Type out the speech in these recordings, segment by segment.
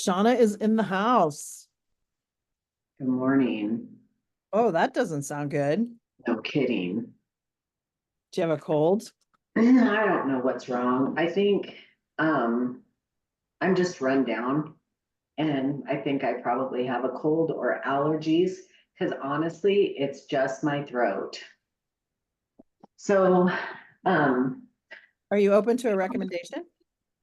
Shauna is in the house. Good morning. Oh, that doesn't sound good. No kidding. Do you have a cold? I don't know what's wrong. I think um I'm just run down and I think I probably have a cold or allergies because honestly, it's just my throat. So um Are you open to a recommendation?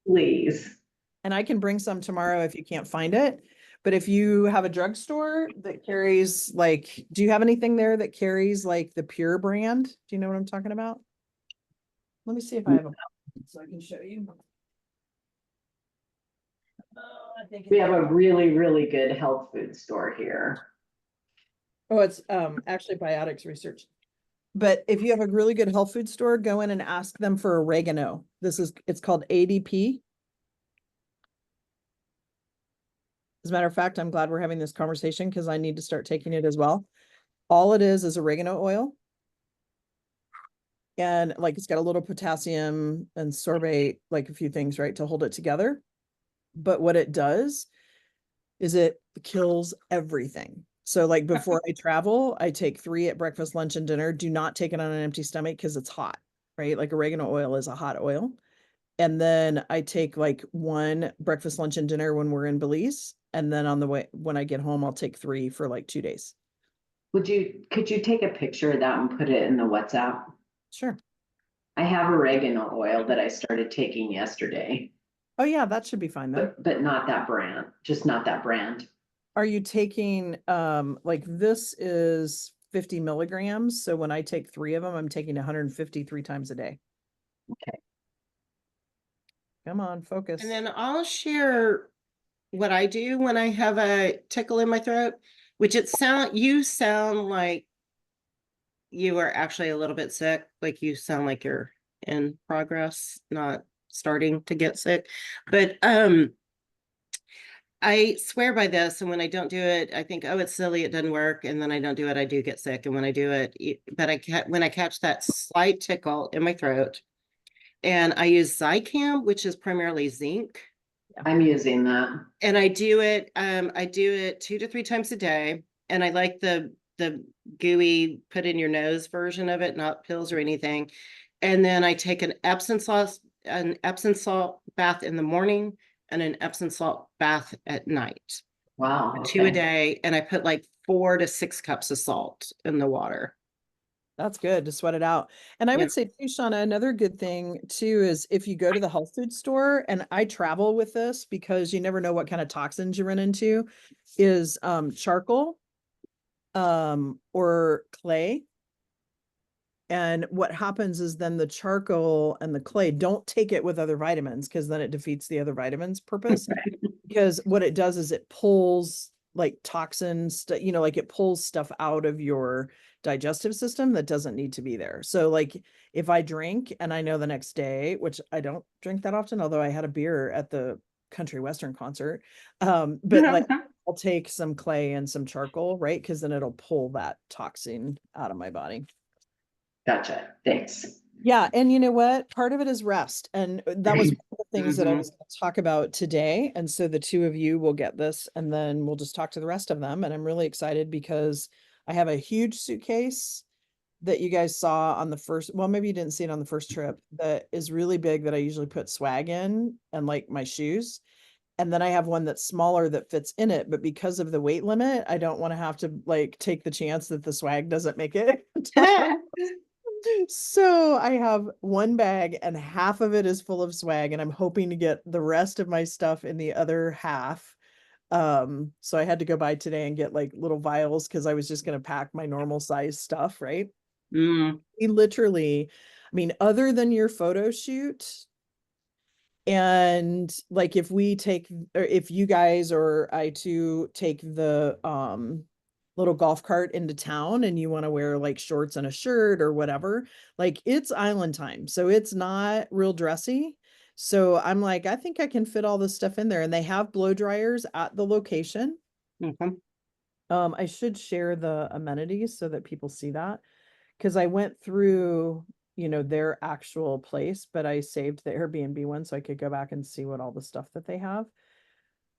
please. And I can bring some tomorrow if you can't find it. But if you have a drugstore that carries like, do you have anything there that carries like the Pure brand? Do you know what I'm talking about? Let me see if I have a so I can show you. Oh, I think We it have might. a really, really good health food store here. Oh, it's actually Biotics Research. But if you have a really good health food store, go in and ask them for oregano. It's called ADP. As a matter of fact, I'm glad we're having this conversation because I need to start taking it as well. All it is oregano oil. And like it's got a little potassium and sorbate, like a few things, right, to hold it together. But what it does is it kills everything. So like before I travel, I take 3 at breakfast, lunch, and dinner. Do not take it on an empty stomach because it's hot, right? Like oregano oil is a hot oil. And then I take like 1 breakfast, lunch, and dinner when we're in Belize. And then on the way, when I get home, I'll take 3 for like 2 days. Could you take a picture of that and put it in the WhatsApp? Sure. I have oregano oil that I started taking yesterday, Oh yeah, that should be fine then. but not that brand, just not that brand. Are you taking, like this is 50 milligrams. So when I take 3 of them, I'm taking 150 3 times a day. Okay. Come on, And focus. then I'll share what I do when I have a tickle in my throat, which you sound like you are actually a little bit sick. Like you sound like you're in progress, not starting to get sick. But I swear by this, and when I don't do it, I think, oh, it's silly, it doesn't work, and then I don't do it, I do get sick. And when I do it, but when I catch that slight tickle in my throat, and I use Zicam, which is primarily zinc. I'm using that. And I do it 2 to 3 times a day. And I like the gooey put in your nose version of it, not pills or anything. And then I take an Epsom salt bath in the morning and an Epsom salt bath at night. Wow. Two a Okay. day. And I put like 4 to 6 cups of salt in the water. That's good to sweat it out. And I Yeah. would say too, Shauna, another good thing too is if you go to the health food store, and I travel with this because you never know what kind of toxins you run into, is charcoal or clay. And what happens is then the charcoal and the clay, don't take it with other vitamins because then it defeats the other vitamins purpose. Because what it does is it pulls like toxins, like it pulls stuff out of your digestive system that doesn't need to be there. So like if I drink and I know the next day, which I don't drink that often, although I had a beer at the country western concert, but like I'll take some clay and some charcoal, right? Because then it'll pull that toxin out of my body. Gotcha. Thanks. Yeah, and you know what? Part of it is rest. And that was one of the things that I Mhm. was going to talk about today. And so the 2 of you will get this, and then we'll just talk to the rest of them. And I'm really excited because I have a huge suitcase that you guys saw on the first, well, maybe you didn't see it on the first trip, that is really big that I usually put swag in and like my shoes. And then I have one that's smaller that fits in it, but because of the weight limit, I don't want to have to like take the chance that the swag doesn't make it. So I have 1 bag and half of it is full of swag, and I'm hoping to get the rest of my stuff in the other half. So I had to go by today and get like little vials because I was just going to pack my normal size stuff, right? Mm. We literally, I mean, other than your photo shoot, and like if we take, or if you guys or I too take the little golf cart into town and you want to wear like shorts and a shirt or whatever, like it's island time. So it's not real dressy. So I'm like, I think I can fit all this stuff in there. And they have blow dryers at the location. Mhm. I should share the amenities so that people see that. Because I went through, their actual place, but I saved the Airbnb one so I could go back and see what all the stuff that they have.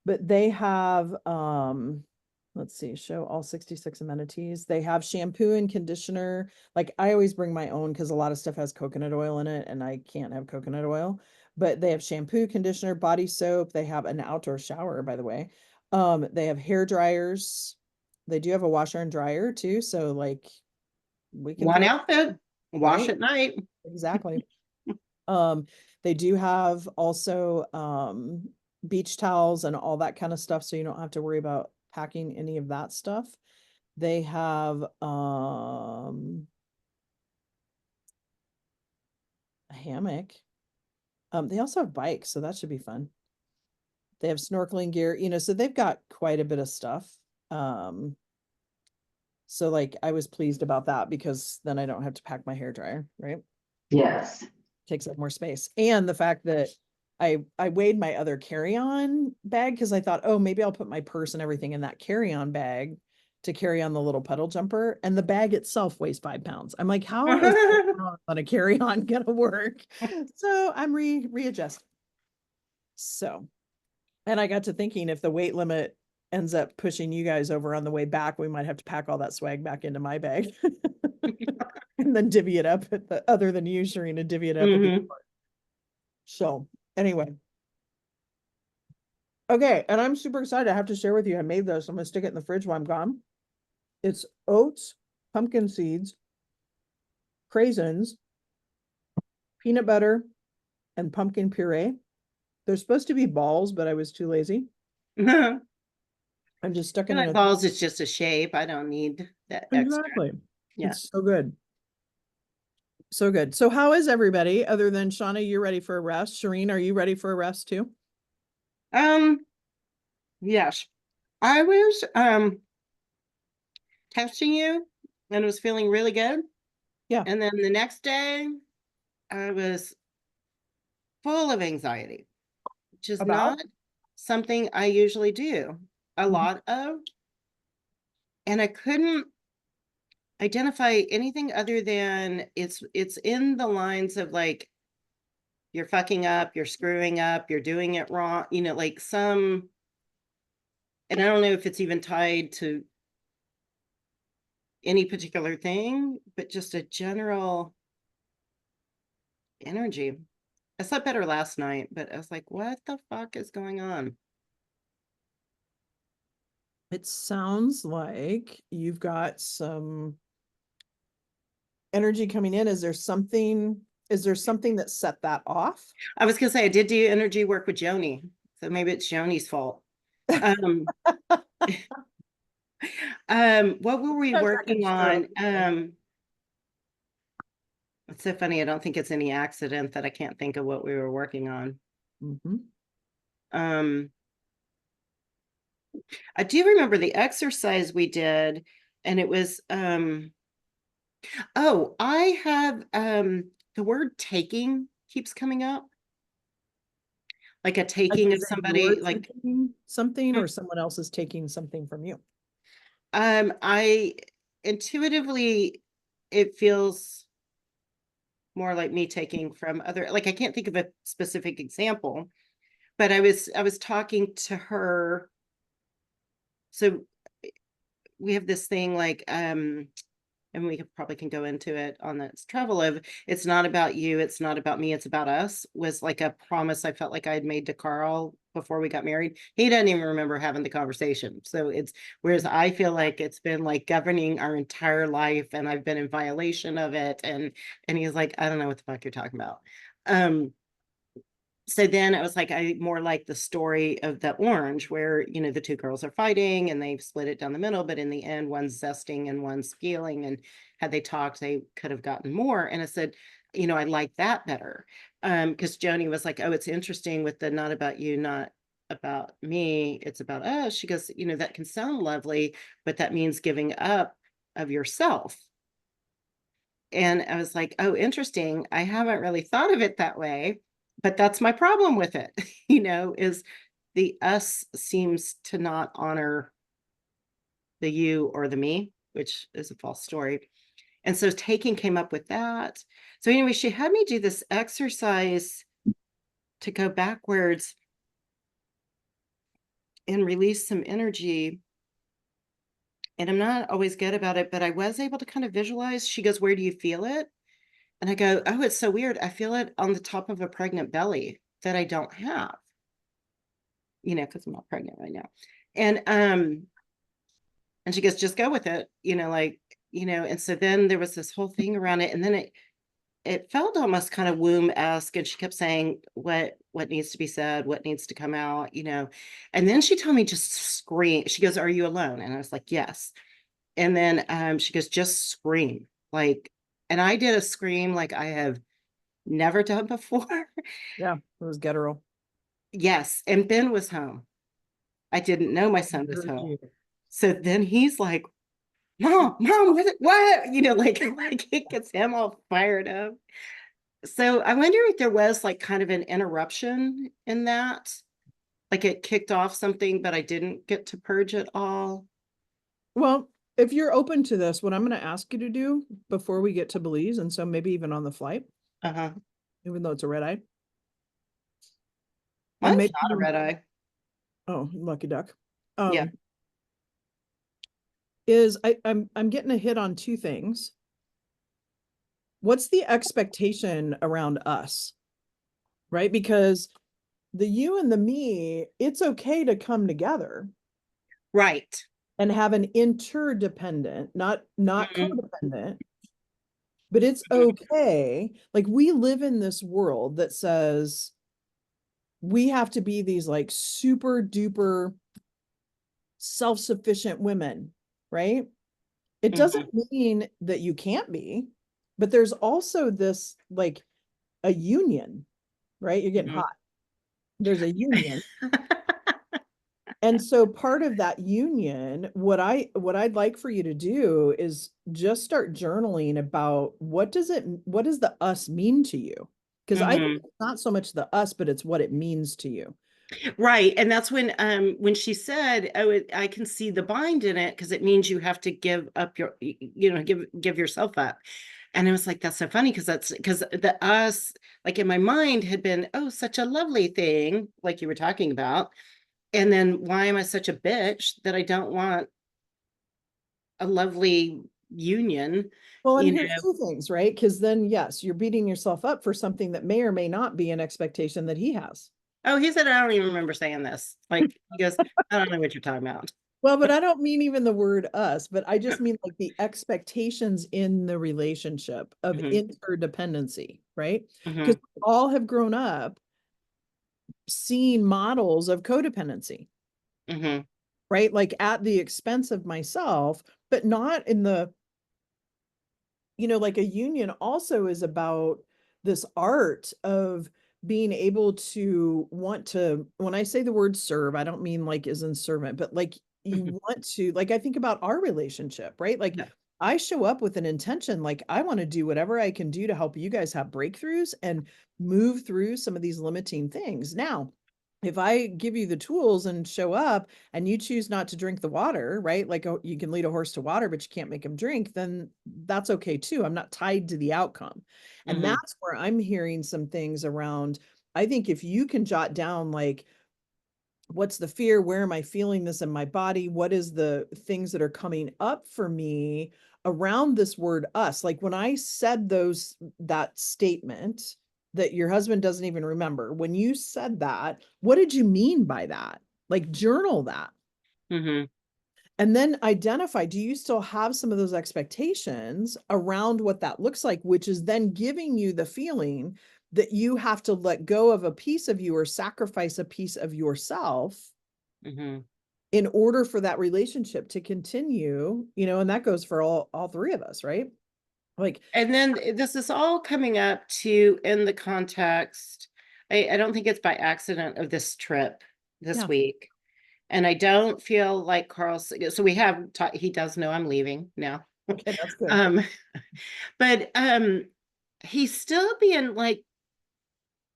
but they have, let's see, show all 66 amenities. They have shampoo and conditioner. Like I always bring my own because a lot of stuff has coconut oil in it and I can't have coconut oil, but they have shampoo, conditioner, body soap. They have an outdoor shower, by the way. They have hair dryers. They do have a washer and dryer too. So like we can One throw, outfit, wash right? at night. Exactly. Um, they do have also beach towels and all that kind of stuff, so you don't have to worry about packing any of that stuff. They have a hammock. They also have bikes, so that should be fun. They have snorkeling gear, so they've got quite a bit of stuff. So like I was pleased about that because then I don't have to pack my hair dryer, right? Yes. Takes up more space. And the fact that I weighed my other carry-on bag because I thought, oh, maybe I'll put my purse and everything in that carry-on bag to carry on the little puddle jumper. And the bag itself weighs 5 pounds. I'm like, how is on a carry-on gonna work? So I'm readjusting. So, and I got to thinking if the weight limit ends up pushing you guys over on the way back, we might have to pack all that swag back into my bag. And then divvy it up at the other than you, Sharina, divvy it up at the Mhm. So anyway. Okay, and I'm super excited. I have to share with you. I made this. I'm gonna stick it in the fridge while I'm gone. It's oats, pumpkin seeds, craisins, peanut butter, and pumpkin puree. They're supposed to be balls, but I was too lazy. I'm just stuck in Peanut a balls is just a shape. I don't need that extra. exactly. Yeah. It's so good. So good. So how is everybody other than Shauna? You ready for a rest? Shireen, are you ready for a rest too? Yes. I was texting you and was feeling really good. Yeah. And then the next day I was full of anxiety, which is About? not something I usually do a Mhm. lot of. And I couldn't identify anything other than it's in the lines of like you're fucking up, you're screwing up, you're doing it wrong, like some, and I don't know if it's even tied to any particular thing, but just a general energy. I slept better last night, but I was like, what the fuck is going on? It sounds like you've got some energy coming in. Is there something that set that off? I was gonna say I did do energy work with Joni, so maybe it's Joni's fault. Um, what were we Sometimes that can working stir up on? It's so funny. I don't think it's any accident that I can't think of what we were working on. Mhm. Um, I do remember the exercise we did, and it was oh, I have the word taking keeps coming up. Like a Like, taking of is it you're somebody, like taking something or someone else is taking something from you? I intuitively it feels more like me taking from other, like I can't think of a specific example, but I was talking to her. So we have this thing like and we probably can go into it on this travel of it's not about you, it's not about me, it's about us, was like a promise I felt like I had made to Carl before we got married. He doesn't even remember having the conversation. So it's, whereas I feel like it's been like governing our entire life and I've been in violation of it. And he's like, I don't know what the fuck you're talking about. So then it was like I more like the story of the orange where the two girls are fighting and they've split it down the middle, but in the end one's zesting and one's peeling, and had they talked they could have gotten more. And I said, I like that better, because Joni was like, oh, it's interesting with the not about you, not about me, it's about us. She goes, that can sound lovely, but that means giving up of yourself. And I was like, oh, interesting. I haven't really thought of it that way, but that's my problem with it, is the us seems to not honor the you or the me, which is a false story. And so taking came up with that. So anyway, she had me do this exercise to go backwards. and release some energy. And I'm not always good about it, but I was able to kind of visualize. She goes, "Where do you feel it?" And I go, "Oh, it's so weird. I feel it on the top of a pregnant belly that I don't have, because I'm not pregnant right now." And she goes, "Just go with it, and so then there was this whole thing around it, and then it felt almost kind of womb-esque, and she kept saying what needs to be said, what needs to come out. And then she told me just scream. She goes, "Are you alone?" And I was like, "Yes." And then she goes, "Just scream." And I did a scream like I have never done before. Yeah, it was guttural. Yes, and Ben was home. I didn't know my son was Heard home. you. So then he's like, Mom, what? Like it gets him all fired up. So I wonder if there was like kind of an interruption in that. Like it kicked off something, but I didn't get to purge it all. Well, if you're open to this, what I'm going to ask you to do before we get to Belize, and so maybe even on the flight, Uh-huh. even though it's a red eye, and Mine's maybe, not a red eye. oh, lucky duck, Yeah. is I'm getting a hit on two things. What's the expectation around us, right? Because the you and the me, it's okay to come together Right. and have an interdependent, not Mhm. codependent, but it's okay. Like we live in this world that says we have to be these like super duper self-sufficient women, right? It doesn't Mhm. mean that you can't be, but there's also this like a union, right? You're getting Mhm. hot. There's a union. And so part of that union, what I'd like for you to do is just start journaling about what does the us mean to you? Because I think Mhm. it's not so much the us, but it's what it means to you. Right. And that's when she said, "Oh, I can see the bind in it because it means you have to give up give yourself up." And I was like, "That's so funny because the us, like in my mind, had been, oh, such a lovely thing, like you were talking about. And then why am I such a bitch that I don't want a lovely union?" Well, and You here's know, two things, right? Because then, yes, you're beating yourself up for something that may or may not be an expectation that he has. oh, he said, "I don't even remember saying this." Like he goes, "I don't know what you're talking about." Well, but I don't mean even the word us, but I just mean like the expectations in the relationship of Hmm. interdependency, right? Because Hmm. we all have grown up seeing models of codependency, Hmm. right? Like at the expense of myself, but not in the, like a union also is about this art of being able to want to, when I say the word serve, I don't mean like as in servant, but like Hmm. you want to, like I think about our relationship, right? Like Yeah. I show up with an intention, like I want to do whatever I can do to help you guys have breakthroughs and move through some of these limiting things. Now, if I give you the tools and show up and you choose not to drink the water, right? Like you can lead a horse to water, but you can't make him drink, then that's okay too. I'm not tied to the outcome. And Hmm. that's where I'm hearing some things around. I think if you can jot down, like, what's the fear? Where am I feeling this in my body? What is the things that are coming up for me around this word us? Like when I said that statement that your husband doesn't even remember, when you said that, what did you mean by that? Like journal that. Hmm. And then identify, do you still have some of those expectations around what that looks like, which is then giving you the feeling that you have to let go of a piece of you or sacrifice a piece of yourself Hmm. in order for that relationship to continue, and that goes for all three of us, right? Like, And then this is all coming up to in the context. I don't think it's by accident of this trip this yeah, week. And I don't feel like so we have he does know I'm leaving now. okay, that's good. Um, but he's still being like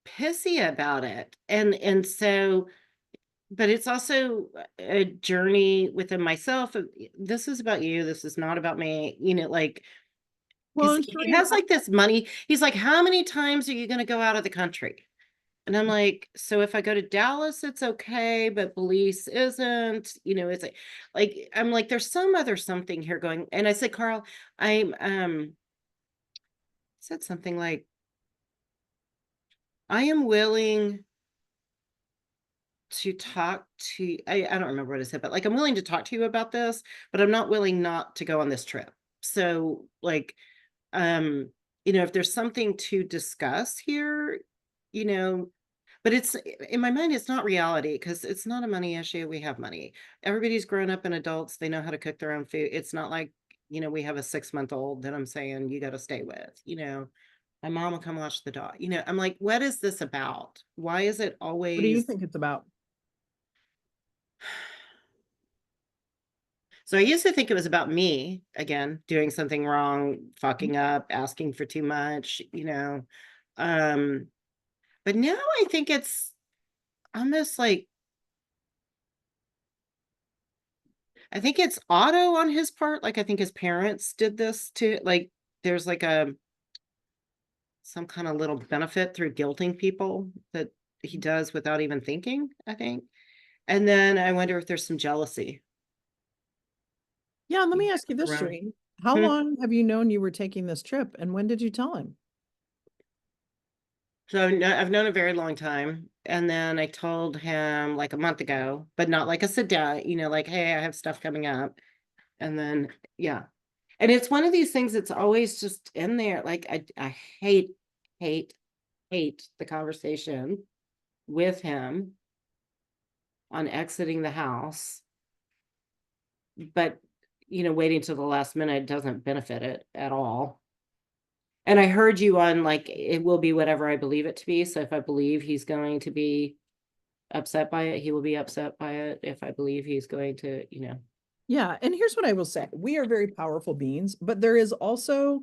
pissy about it. And so, but it's also a journey within myself. This is about you. This is not about me. Like, Well, because and he Shereen, has like this money. He's like, "How many times are you going to go out of the country?" And I'm like, so if I go to Dallas, it's okay, but Belize isn't, it's I'm like, there's some other something here going. And I said, Carl, I'm said something like, I am willing to talk to I don't remember what I said, but like I'm willing to talk to you about this, but I'm not willing not to go on this trip. So like if there's something to discuss here, you know, but it's in my mind, it's not reality because it's not a money issue. We have money. Everybody's grown up and adults, they know how to cook their own food. It's not like, we have a 6-month-old that I'm saying you got to stay with. My mom will come watch the dog. I'm like, what is this about? Why is it What do you always think it's about? So I used to think it was about me again, doing something wrong, fucking up, asking for too much. Um, but now I think it's almost like I think it's auto on his part. Like I think his parents did this too. Like there's like some kind of little benefit through guilting people that he does without even thinking, I think. And then I wonder if there's some jealousy Yeah, let me ask you this, around. Shereen. How Hmm. long have you known you were taking this trip, and when did you tell him? So I've known a very long time. And then I told him like a month ago, but not like a sit down, like, hey, I have stuff coming up. And then, yeah. And it's one of these things that's always just in there. Like I hate, hate, hate the conversation with him on exiting the house. But, waiting till the last minute doesn't benefit it at all. And I heard you on like, it will be whatever I believe it to be. So if I believe he's going to be upset by it, he will be upset by it. If I believe he's going to. Yeah, and here's what I will say. We are very powerful beings, but there is also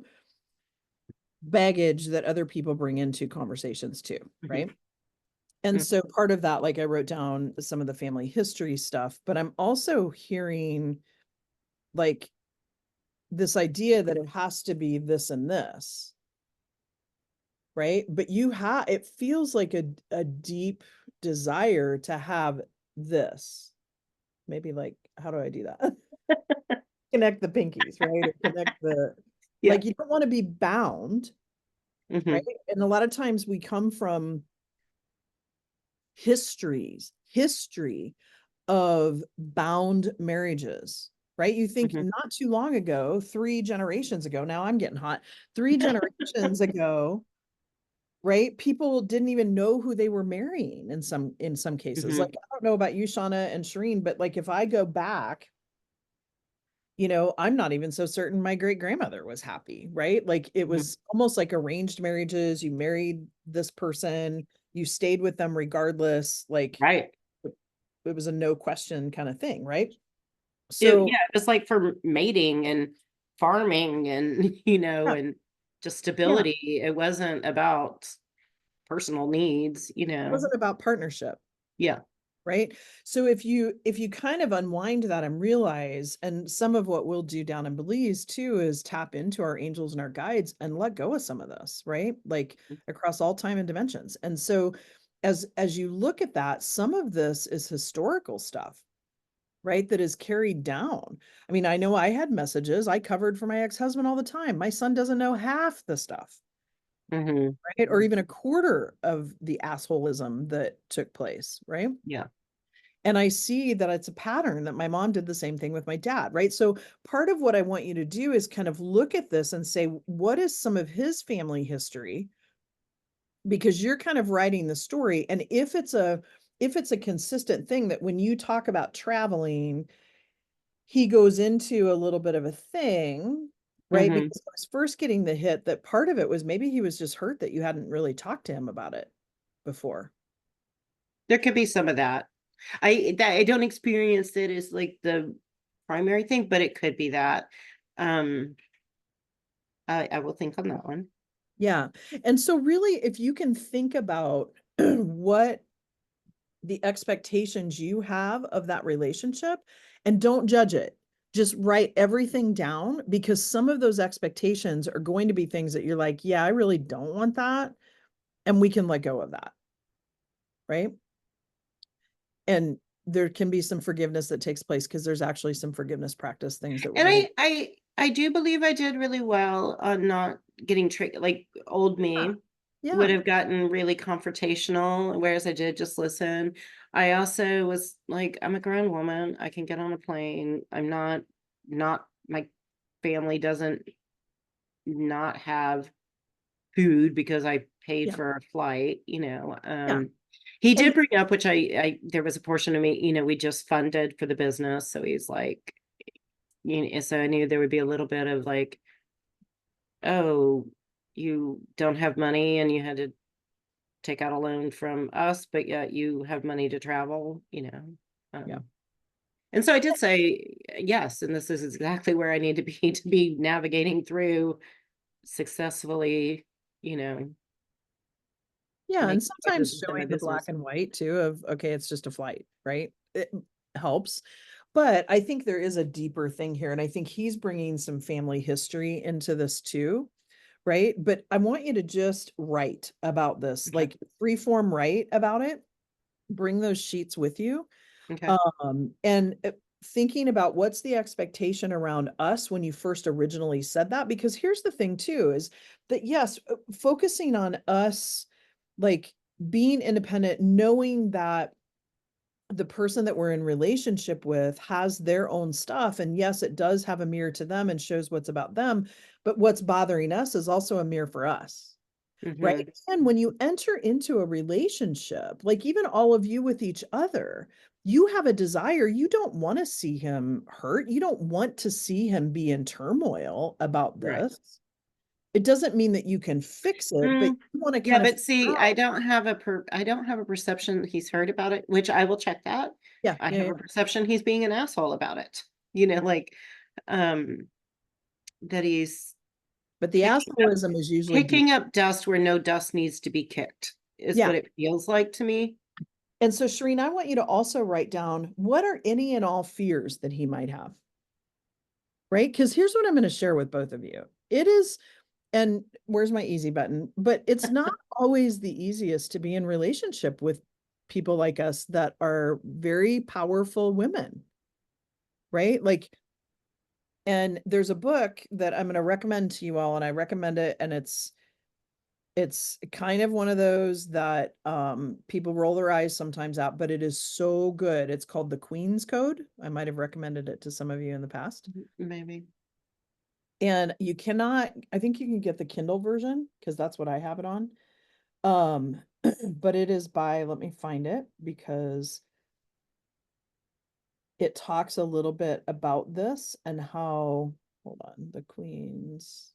baggage that other people bring into conversations too, right? And Mhm. so part of that, like I wrote down some of the family history stuff, but I'm also hearing like this idea that it has to be this and this, right? But it feels like a deep desire to have this. Maybe like, how do I do that? Connect the pinkies, right? Or connect Yeah. like you don't want to be bound, right? Hmm. And a lot of times we come from history of bound marriages, right? You think Hmm. not too long ago, 3 generations ago, now I'm getting hot, 3 generations ago, right? People didn't even know who they were marrying in some cases. Like, Hmm. I don't know about you, Shauna and Shireen, but like if I go back, I'm not even so certain my great grandmother was happy, right? Like it Hmm. was almost like arranged marriages. You married this person, you stayed with them regardless. Like Right. it was a no question kind of thing, right? Yeah, So, it's like for mating and farming and, yeah, and just yeah, it stability. It wasn't about personal needs. wasn't about partnership, Yeah. right? So if you kind of unwind that and realize, and some of what we'll do down in Belize too is tap into our angels and our guides and let go of some of this, right? Like across all time and dimensions. And so as you look at that, some of this is historical stuff, right? That is carried down. I mean, I know I had messages I covered for my ex-husband all the time. My son doesn't know half the stuff, Hmm. right? Or even a quarter of the assholism that took place, right? Yeah. And I see that it's a pattern that my mom did the same thing with my dad, right? So part of what I want you to do is kind of look at this and say, what is some of his family history? Because you're kind of writing the story. And if it's a consistent thing that when you talk about traveling, he goes into a little bit of a thing, right? Hmm. Because I was first getting the hit that part of it was maybe he was just hurt that you hadn't really talked to him about it before. There could be some of that. I don't experience it as like the primary thing, but it could be that. Um, I will think on that one. Yeah. And so really, if you can think about what the expectations you have of that relationship and don't judge it. Just write everything down because some of those expectations are going to be things that you're like, yeah, I really don't want that. And we can let go of that. right? And there can be some forgiveness that takes place because there's actually some forgiveness practice things that we're And gonna. I do believe I did really well on not getting tricked. Like old me would Yeah, have gotten really confrontational, whereas I did just listen. I also was like, I'm a grown woman. I can get on a plane. I'm not my family doesn't not have food because I paid yeah, for a flight, you know. yeah. He And did bring up, which I there was a portion of me, you know, we just funded for the business. So he's like, you know, so I knew there would be a little bit of like, oh, you don't have money and you had to take out a loan from us, but yet you have money to travel, you know. yeah. And so I did say yes, and this is exactly where I need to be navigating through successfully, you know, Yeah, and making sometimes choices in my showing the black business. and white too of, okay, it's just a flight, right? It helps. But I think there is a deeper thing here, and I think he's bringing some family history into this too, right? But I want you to just write about this, Okay. like free form write about it. Bring those sheets with you. Okay. And thinking about what's the expectation around us when you first originally said that, because here's the thing too, is that yes, focusing on us, like being independent, knowing that the person that we're in relationship with has their own stuff, and yes, it does have a mirror to them and shows what's about them, but what's bothering us is also a mirror for us. Right. Hmm. And when you enter into a relationship, like even all of you with each other, you have a desire. You don't want to see him hurt. You don't want to see him be in turmoil about Right. this. It doesn't mean that you can fix it, but Mm, you want to yeah, kind of but figure see, out. I don't have a perception he's heard about it, which I will check that. Yeah, I yeah, have a yeah. perception he's being an asshole about it. You know, like um that he's But the kicking up assholism is usually deep. kicking up dust where no dust needs to be kicked is Yeah. what it feels like to me. And so, Shireen, I want you to also write down what are any and all fears that he might have, right? Because here's what I'm going to share with both of you. It is, and where's my easy button? But it's not always the easiest to be in relationship with people like us that are very powerful women, right? Like, and there's a book that I'm going to recommend to you all, and I recommend it, and it's kind of one of those that people roll their eyes sometimes at, but it is so good. It's called The Queen's Code. I might have recommended it to some of you in the past. Maybe. And you cannot, I think you can get the Kindle version because that's what I have it on. Um, but it is by, let me find it because it talks a little bit about this and how, hold on, the Queen's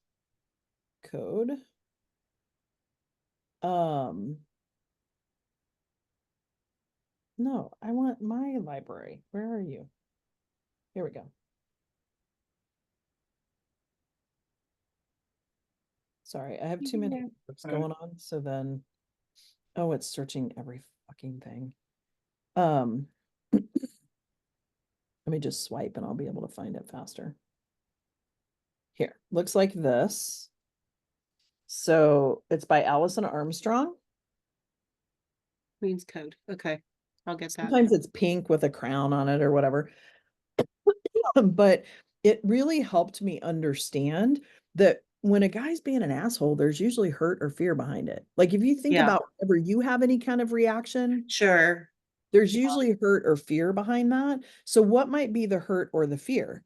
Code. Um, no, I want my library. Where are you? Here we go. Sorry, I have too many Yeah. books going on. So then, oh, it's searching every fucking thing. Um, let me just swipe and I'll be able to find it faster. Here, looks like this. So it's by Allison Armstrong. Queen's Code. Okay. I'll get that. Sometimes it's pink with a crown on it or whatever. But it really helped me understand that when a guy's being an asshole, there's usually hurt or fear behind it. Like if you think Yeah, about whenever you have any kind of reaction, sure. there's Yeah. usually hurt or fear behind that. So what might be the hurt or the fear?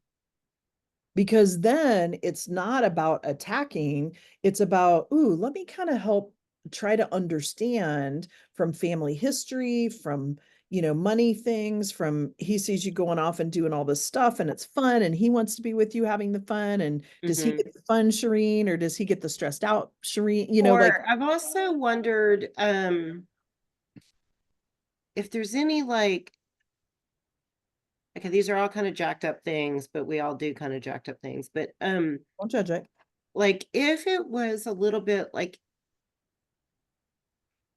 Because then it's not about attacking, it's about, ooh, let me kind of help try to understand from family history, from, money things, from he sees you going off and doing all this stuff and it's fun and he wants to be with you having the fun. And does he Hmm. get the fun, Shireen, or does he get the stressed out, Shireen? Like, Or I've also wondered if there's any like, okay, these are all kind of jacked up things, but we all do kind of jacked up things. But don't judge it. like if it was a little bit like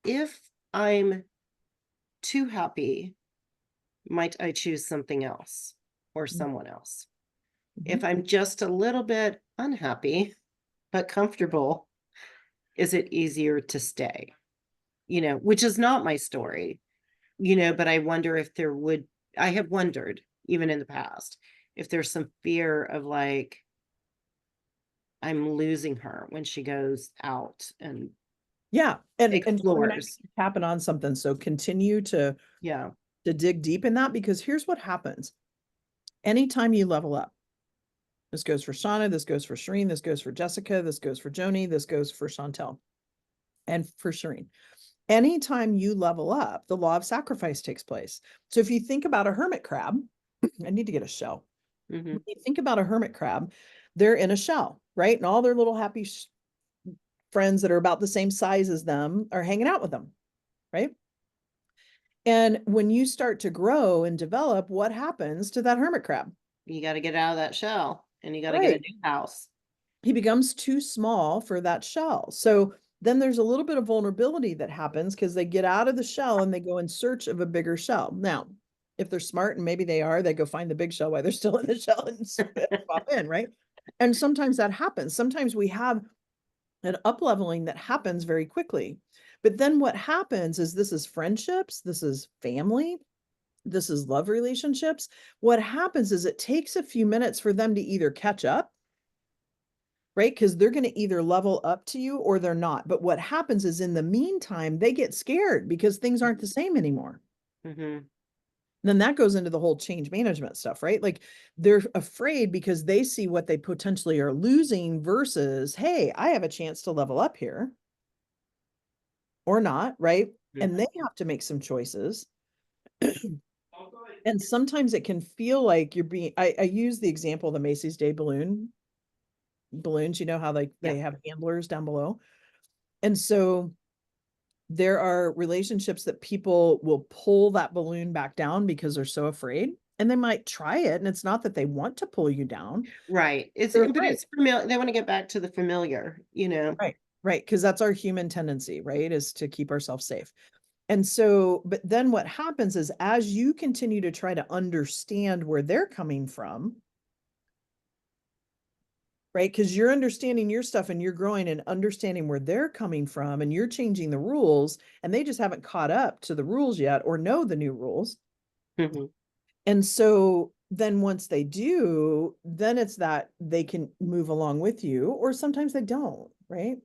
if I'm too happy, might I choose something else or someone else? If Mhm. I'm just a little bit unhappy but comfortable, is it easier to stay? which is not my story, but I wonder if I have wondered even in the past, if there's some fear of like, I'm losing her when she goes out and Yeah. And explores. tapping on something. So continue to Yeah. dig deep in that, because here's what happens. Anytime you level up, this goes for Shauna, this goes for Shireen, this goes for Jessica, this goes for Joni, this goes for Chantel, and for Shireen. Anytime you level up, the law of sacrifice takes place. So if you think about a hermit crab, I need to get a shell. Mm-hmm. When you think about a hermit crab, they're in a shell, right? And all their little happy friends that are about the same size as them are hanging out with them, right? And when you start to grow and develop, what happens to that hermit crab? You got to get out of that shell and you got to get a Right. new house. He becomes too small for that shell. So then there's a little bit of vulnerability that happens because they get out of the shell and they go in search of a bigger shell. Now, if they're smart, and maybe they are, they go find the big shell while they're still in the shell and pop in, right? And sometimes that happens. Sometimes we have an up leveling that happens very quickly. But then what happens is, this is friendships, this is family, this is love relationships. What happens is it takes a few minutes for them to either catch up, right? Because they're going to either level up to you or they're not. But what happens is, in the meantime, they get scared because things aren't the same anymore. Mm-hmm. Then that goes into the whole change management stuff, right? Like, they're afraid because they see what they potentially are losing versus, hey, I have a chance to level up here or not, right? Mm-hmm. And they have to make some choices. And sometimes it can feel like you're being, I use the example of the Macy's Day balloons, how they have handlers down below. And so there are relationships that people will pull that balloon back down because they're so afraid, and they might try it. And it's not that they want to pull you down. Right. They're But afraid. it's familiar. They want to get back to the familiar, Right. Right. Because that's our human tendency, right? Is to keep ourselves safe. And so, but then what happens is, as you continue to try to understand where they're coming from, right? Because you're understanding your stuff and you're growing and understanding where they're coming from, and you're changing the rules, and they just haven't caught up to the rules yet or know the new rules. Mm-hmm. And so then once they do, then it's that they can move along with you, or sometimes they don't, right?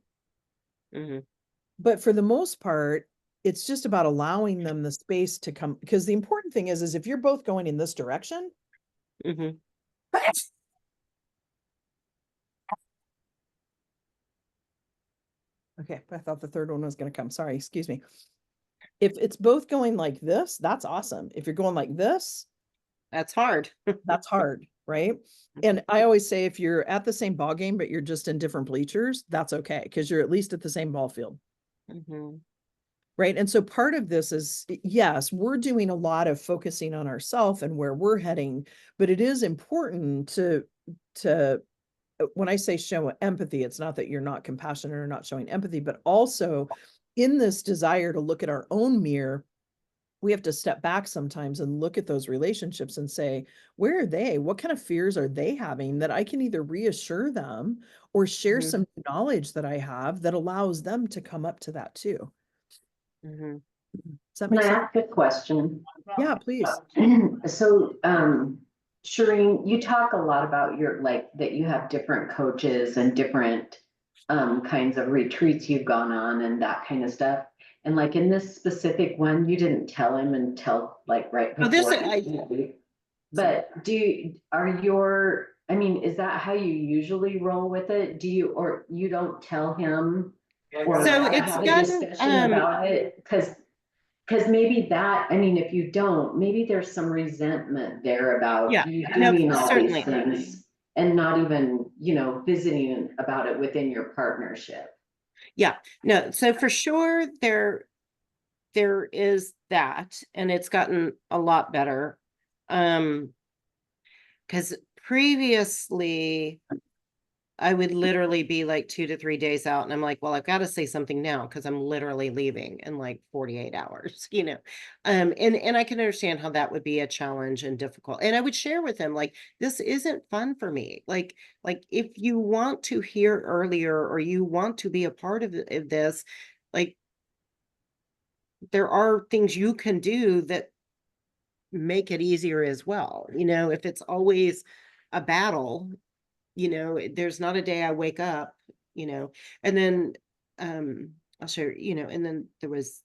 Mm-hmm. But for the most part, it's just about allowing them the space to come, because the important thing is if you're both going in this direction, Mm-hmm. okay, I thought the third one was going to come. Sorry, excuse me. If it's both going like this, that's awesome. If you're going like this, That's hard. that's hard, right? And I always say, if you're at the same ball game, but you're just in different bleachers, that's okay, because you're at least at the same ball field. Mm-hmm. Right. And so part of this is, yes, we're doing a lot of focusing on ourselves and where we're heading, but it is important to, when I say show empathy, it's not that you're not compassionate or not showing empathy, but also in this desire to look at our own mirror, we have to step back sometimes and look at those relationships and say, where are they? What kind of fears are they having that I can either reassure them or share Mm-hmm. some knowledge that I have that allows them to come up to that too. Mm-hmm. Does that Can make I sense? ask a question? Yeah, please. So, Shireen, you talk a lot about that you have different coaches and different kinds of retreats you've gone on and that kind of stuff. And like in this specific one, you didn't tell him until like right Oh, before. I But is that how you usually roll with it? Or you don't tell him or so it's have a gotten discussion about it? Because maybe if you don't, maybe there's some resentment there about yeah, you no, doing all these certainly. things and not even, visiting about it within your partnership. Yeah, no, so for sure there is that, and it's gotten a lot better. Because previously I would literally be like 2 to 3 days out, and I'm like, well, I've got to say something now because I'm literally leaving in like 48 hours, and I can understand how that would be a challenge and difficult. And I would share with them, like, this isn't fun for me. Like if you want to hear earlier or you want to be a part of this, like there are things you can do that make it easier as well. You know, if it's always a battle, you know, there's not a day I wake up, you know, and then I'll share, you know, and then there was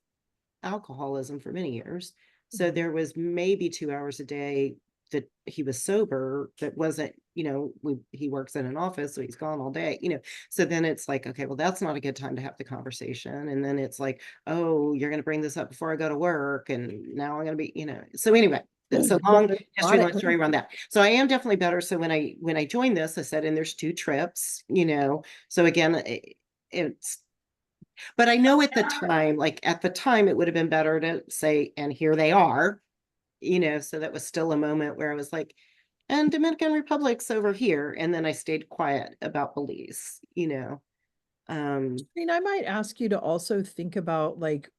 alcoholism for many years. So there was maybe 2 hours a day that he was sober that wasn't, you know, he works in an office, so he's gone all day, you know. So then it's like, okay, well, that's not a good time to have the conversation. And then it's like, oh, you're going to bring this up before I go to work. And now I'm going to be, you know, so anyway, it's a long history, long story around that. So I am definitely better. So when I joined this, I said, and there's 2 trips, you know, so again, it's, but I know at the time, like at the time, it would have been better to say, and here they are, you know, so that was still a moment where I was like, and Dominican Republic's over here. And then I stayed quiet about Belize, you know. I mean, I might ask you to also think about like,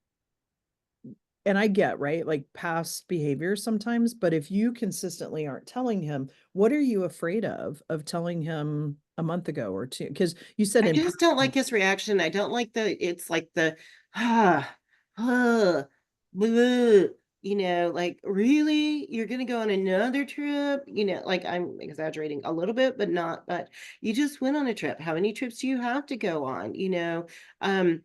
and I get, right, like past behavior sometimes, but if you consistently aren't telling him, what are you afraid of telling him a month ago or 2? Because you said I in just don't like his reaction. I don't like it's like the, ah, bleh, you know, like, really? You're gonna go on another trip? You know, like I'm exaggerating a little bit, but not, but you just went on a trip. How many trips do you have to go on? Um,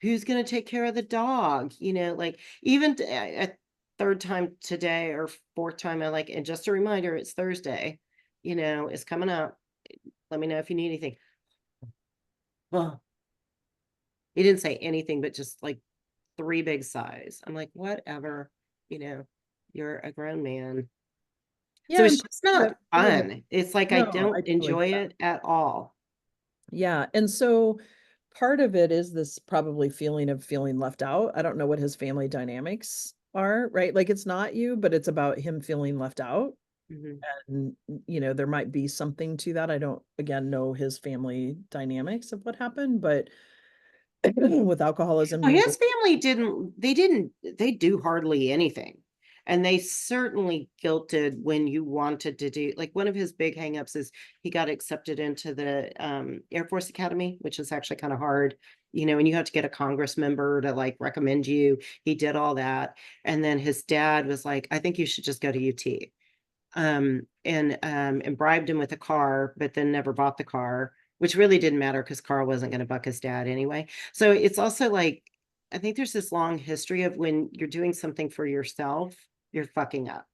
who's gonna take care of the dog? You know, like even at third time today or fourth time, I like, and just a reminder, it's Thursday, you know, it's coming up. Let me know if you need anything. Well, he didn't say anything, but just like 3 big sighs. I'm like, whatever, you know, you're a grown man. So yeah, it's and just not fun. It's like I no, I don't totally enjoy get that. it at all. Yeah, and so part of it is this probably feeling of feeling left out. I don't know what his family dynamics are, right? Like it's not you, but it's about him feeling left out. Mhm. And you know, there might be something to that. I don't again know his family dynamics of what happened, but with alcoholism, Well, you his family they do hardly anything. And they certainly guilted when you wanted to do, like one of his big hangups is he got accepted into the Air Force Academy, which is actually kind of hard, you know, and you have to get a Congress member to like recommend you. He did all that. And then his dad was like, I think you should just go to UT. And bribed him with a car, but then never bought the car, which really didn't matter because Carl wasn't going to buck his dad anyway. So it's also like, I think there's this long history of when you're doing something for yourself, you're fucking up,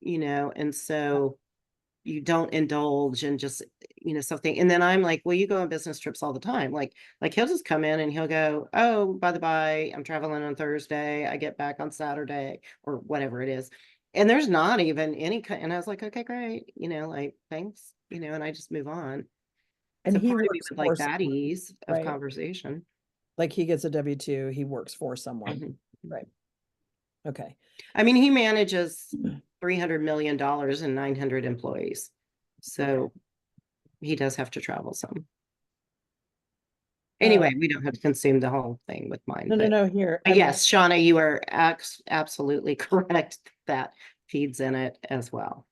you know, and so you don't indulge in just, you know, something. And then I'm like, well, you go on business trips all the time. Like he'll just come in and he'll go, oh, by the by, I'm traveling on Thursday. I get back on Saturday or whatever it is. And there's not even any, and I was like, okay, great. You know, like, thanks, you know, and I just move on. and So he part of me works would for like that someone, ease of right? conversation. Like he gets a W-2, he works for someone, Mhm. right? Okay. I mean, he manages $300 million and 900 employees. Okay. So he does have to travel some. Uh, Anyway, we don't have to consume the whole thing with mine, no, here. but yes, Shauna, you are absolutely correct. That feeds in it as well.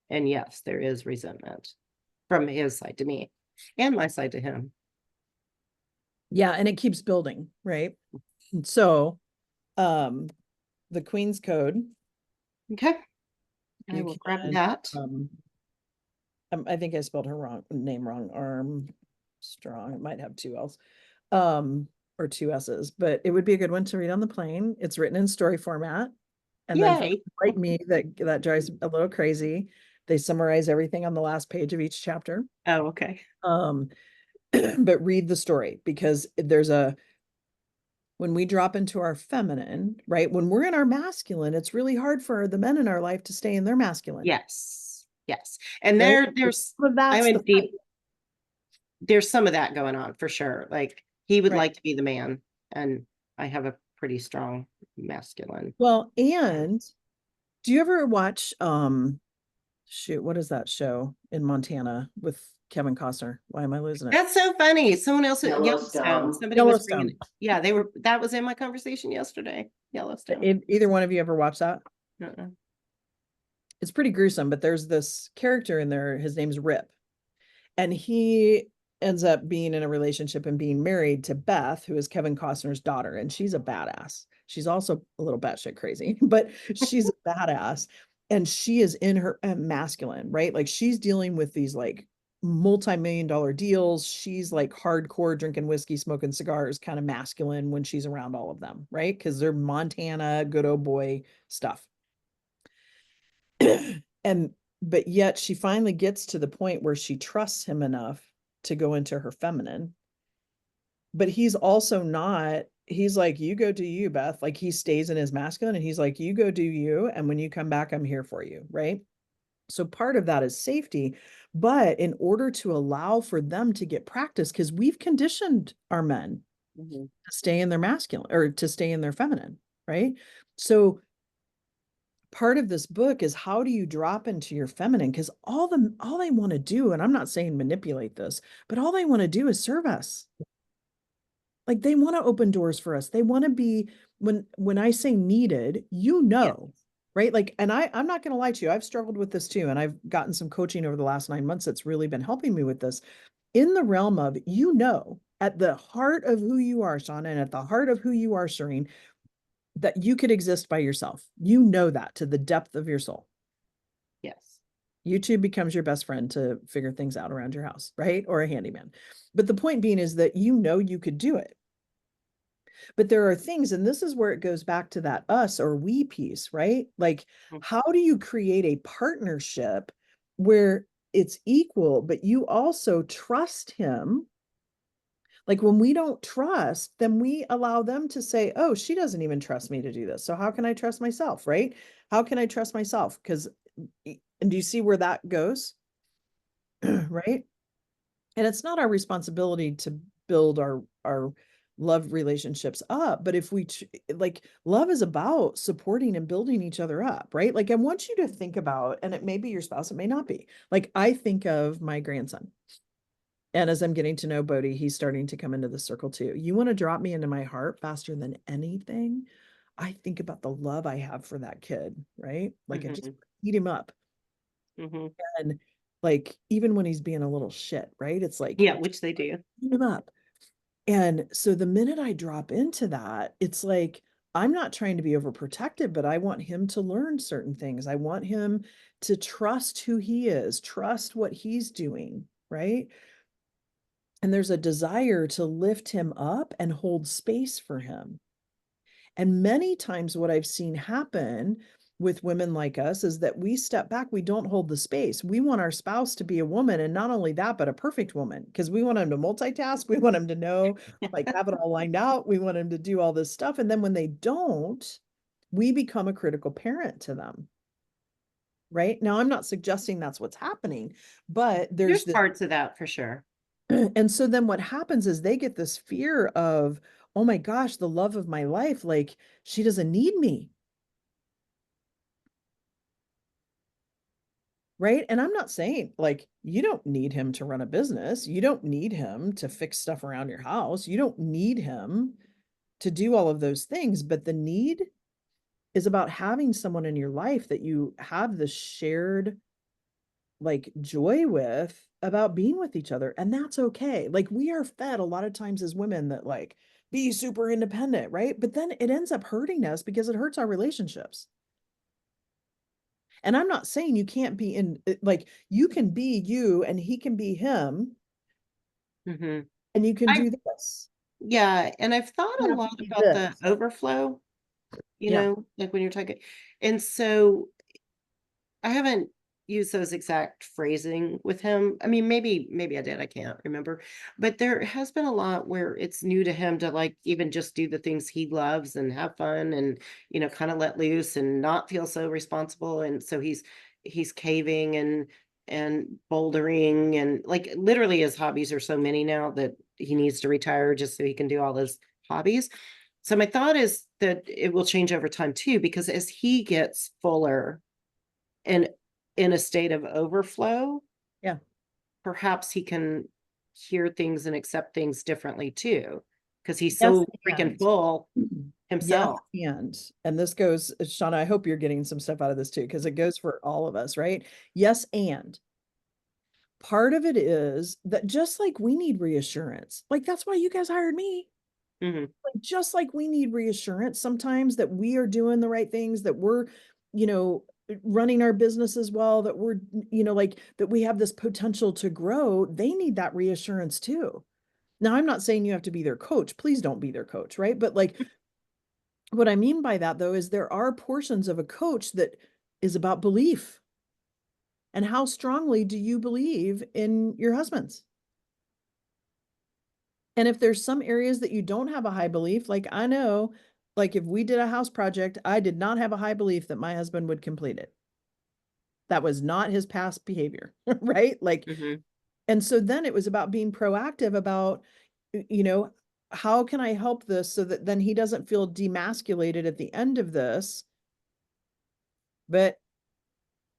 And yes, there is resentment from his side to me and my side to him. Yeah, and it keeps building, right? And so, the Queen's Code, Okay, I you will grab can, that. I think I spelled her name wrong, Armstrong, it might have 2 L's, or 2 S's, but it would be a good one to read on the plane. It's written in story format. And then for Yay. like me, that drives a little crazy. They summarize everything on the last page of each chapter. Oh, okay. But read the story because when we drop into our feminine, right? When we're in our masculine, it's really hard for the men in our life to stay in their masculine. Yes. Yes. And Right? there's, Some of I that's the went deep. There's some of that going on for sure. Like he would right. like to be the man, and I have a pretty strong masculine. Well, and do you ever watch shoot, what is that show in Montana with Kevin Costner? Why am I losing it? That's so funny. Someone else, Yellowstone. Yellowstone. Somebody was bringing Yellowstone. it. Yeah, that was in my conversation yesterday. Yellowstone. Either one of you ever watched that? Uh-uh. It's pretty gruesome, but there's this character in there. His name's Rip, and he ends up being in a relationship and being married to Beth, who is Kevin Costner's daughter, and she's a badass. She's also a little batshit crazy, but she's a badass, and she is in her masculine, right? Like she's dealing with these like multi-million-dollar deals. She's like hardcore drinking whiskey, smoking cigars, kind of masculine when she's around all of them, right? Because they're Montana good old boy stuff. And but yet she finally gets to the point where she trusts him enough to go into her feminine. But he's also not, he's like, you go do you, Beth. Like he stays in his masculine and he's like, you go do you. And when you come back, I'm here for you. Right. So part of that is safety. But in order to allow for them to get practice, because we've conditioned our men Mhm. to stay in their masculine or to stay in their feminine. Right. So part of this book is how do you drop into your feminine? Because all they want to do, and I'm not saying manipulate this, but all they want to do is serve us. Like they want to open doors for us. They want to be, when I say needed, you know, right? Like, and I'm not going to lie to you. I've struggled with this too. And I've gotten some coaching over the last 9 months that's really been helping me with this in the realm of, you know, at the heart of who you are, Shauna, and at the heart of who you are, Shireen, that you could exist by yourself. You know that to the depth of your soul. Yes. YouTube becomes your best friend to figure things out around your house, right? Or a handyman. But the point being is that you know you could do it. But there are things, and this is where it goes back to that us or we piece, right? Like, Mhm. how do you create a partnership where it's equal, but you also trust him? Like when we don't trust, then we allow them to say, oh, she doesn't even trust me to do this. So how can I trust myself, right? How can I trust myself? Because, and do you see where that goes? Right? And it's not our responsibility to build our love relationships up, but if we like, love is about supporting and building each other up, right? Like I want you to think about, and it may be your spouse, it may not be. Like I think of my grandson, and as I'm getting to know Bodhi, he's starting to come into the circle too. You want to drop me into my heart faster than anything, I think about the love I have for that kid, right? Like I just Mhm. eat him up. Mhm. And like even when he's being a little shit, right? It's like Yeah, which they do. eat him up. And so the minute I drop into that, it's like I'm not trying to be overprotective, but I want him to learn certain things. I want him to trust who he is, trust what he's doing, right? And there's a desire to lift him up and hold space for him. And many times, what I've seen happen with women like us is that we step back, we don't hold the space. We want our spouse to be a woman, and not only that, but a perfect woman, because we want them to multitask. We want them to know, like, have it all lined out. We want them to do all this stuff. And then when they don't, we become a critical parent to them. Right now, I'm not suggesting that's what's happening, but there's There's this. parts of that for sure. And so then what happens is they get this fear of, oh my gosh, the love of my life, like she doesn't need me. Right. And I'm not saying like you don't need him to run a business. You don't need him to fix stuff around your house. You don't need him to do all of those things. But the need is about having someone in your life that you have the shared like joy with about being with each other. And that's okay. Like we are fed a lot of times as women that like be super independent, right? But then it ends up hurting us because it hurts our relationships. And I'm not saying you can't be in, like, you can be you and he can be him Mhm. and you can I do this. Yeah, and I've thought You a have to lot be about the this. overflow, Yeah. like when you're talking, and so I haven't used those exact phrasing with him. I mean, maybe I did, I can't remember. But there has been a lot where it's new to him to like even just do the things he loves and have fun and kind of let loose and not feel so responsible. And so he's caving and bouldering and like literally his hobbies are so many now that he needs to retire just so he can do all those hobbies. So my thought is that it will change over time too, because as he gets fuller and in a state of overflow, Yeah. perhaps he can hear things and accept things differently too, because he's Yes. so freaking And full yes. himself. And this goes, Shauna, I hope you're getting some stuff out of this too, because it goes for all of us, right? Yes. And part of it is that just like we need reassurance, like that's why you guys hired me. Mhm. Like, just like we need reassurance sometimes that we are doing the right things, that we're, you know, running our businesses well, that we're, like that we have this potential to grow, they need that reassurance too. Now, I'm not saying you have to be their coach. Please don't be their coach, right? But like what I mean by that though is there are portions of a coach that is about belief. And how strongly do you believe in your husbands? And if there's some areas that you don't have a high belief, like I know, like if we did a house project, I did not have a high belief that my husband would complete it. That was not his past behavior, right? Like, Mhm. and so then it was about being proactive about, you know, how can I help this so that then he doesn't feel demasculated at the end of this? But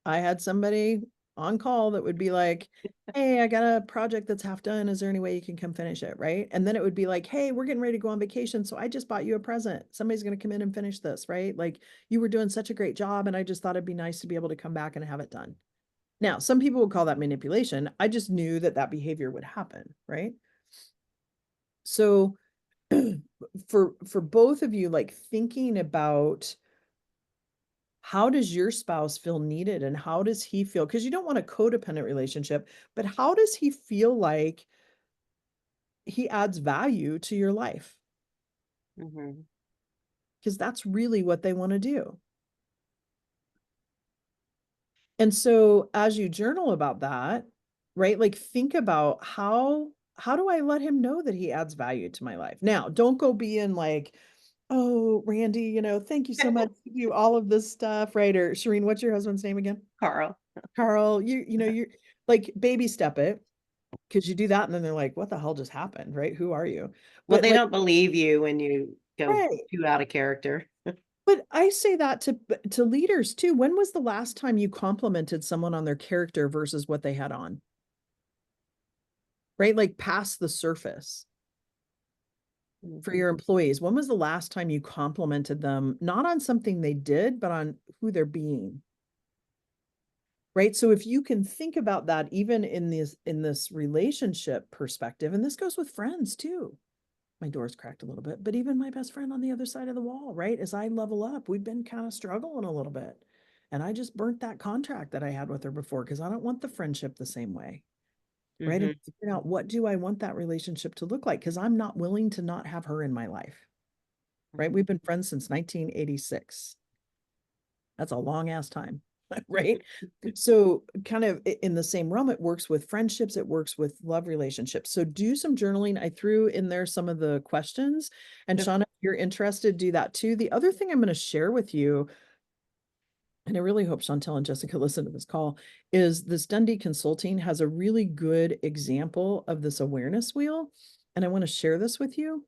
I had somebody on call that would be like, hey, I got a project that's half done. Is there any way you can come finish it? Right. And then it would be like, hey, we're getting ready to go on vacation. So I just bought you a present. Somebody's going to come in and finish this. Right. Like you were doing such a great job. And I just thought it'd be nice to be able to come back and have it done. Now, some people would call that manipulation. I just knew that that behavior would happen. Right. So for both of you, like thinking about how does your spouse feel needed and how does he feel? Because you don't want a codependent relationship, but how does he feel like he adds value to your life? Mhm. Because that's really what they want to do. And so as you journal about that, right? Like think about how do I let him know that he adds value to my life? Now, don't go being like, oh, Randy, thank you so much. You do all of this stuff, right? Or Shireen, what's your husband's name again? Carl. Carl, you're like baby step it. Because you do that and then they're like, what the hell just happened, right? Who are you? Well, But they like, don't believe you when you go right. too out of character. But I say that to leaders too. When was the last time you complimented someone on their character versus what they had on? Right? Like past the surface for Mhm. your employees. When was the last time you complimented them, not on something they did, but on who they're being? Right? So if you can think about that even in this relationship perspective, and this goes with friends too. My door's cracked a little bit, but even my best friend on the other side of the wall, right? As I level up, we've been kind of struggling a little bit. And I just burnt that contract that I had with her before because I don't want the friendship the same way. Right. And Mhm. figuring out what do I want that relationship to look like? Because I'm not willing to not have her in my life. Right. Mhm. We've been friends since 1986. That's a long ass time. Right. So, kind of in the same realm, it works with friendships, it works with love relationships. So, do some journaling. I threw in there some of the questions. And Okay. Shauna, if you're interested, do that too. The other thing I'm going to share with you, and I really hope Chantel and Jessica listen to this call, is this Dundee Consulting has a really good example of this awareness wheel. And I want to share this with you.